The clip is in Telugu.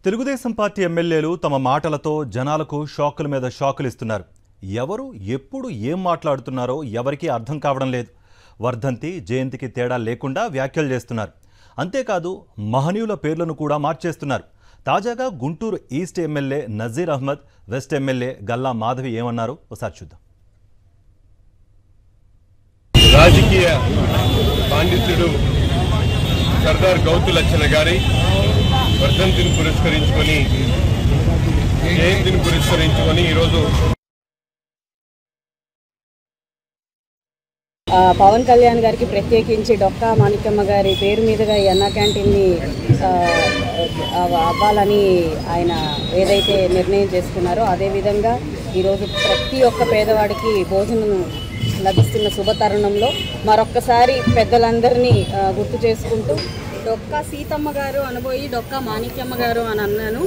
తెలుగుదేశం పార్టీ ఎమ్మెల్యేలు తమ మాటలతో జనాలకు షాకుల మీద షాకులు ఇస్తున్నారు. ఎవరు ఎప్పుడు ఏం మాట్లాడుతున్నారో ఎవరికీ అర్థం కావడం లేదు. వర్ధంతి జయంతికి తేడా లేకుండా వ్యాఖ్యలు చేస్తున్నారు. అంతేకాదు మహనీయుల పేర్లను కూడా మార్చేస్తున్నారు. తాజాగా Guntur east MLA Nazeer Ahmad, west MLA Galla Madhavi ఏమన్నారో ఒకసారి చూద్దాం. రాజకీయ పండితుడు సర్దార్ గౌతు లచ్చన్న గారి వర్ధంతిని పురస్కరించుకొని జయంతిని పురస్కరించుకొని ఈరోజు పవన్ కళ్యాణ్ గారికి ప్రత్యేకించి డొక్కా మాణిక్యమ్మ గారి పేరు మీదుగా ఈ అన్నా క్యాంటీన్ని అవ్వాలని ఆయన ఏదైతే నిర్ణయం చేసుకున్నారో అదేవిధంగా ఈరోజు ప్రతి ఒక్క పేదవాడికి భోజనం లభిస్తున్న శుభతరుణంలో మరొక్కసారి పెద్దలందరినీ గుర్తు చేసుకుంటూ డొక్కా సీతమ్మ గారు అనబోయి డొక్కా మాణిక్యమ్మ గారు అని అన్నాను.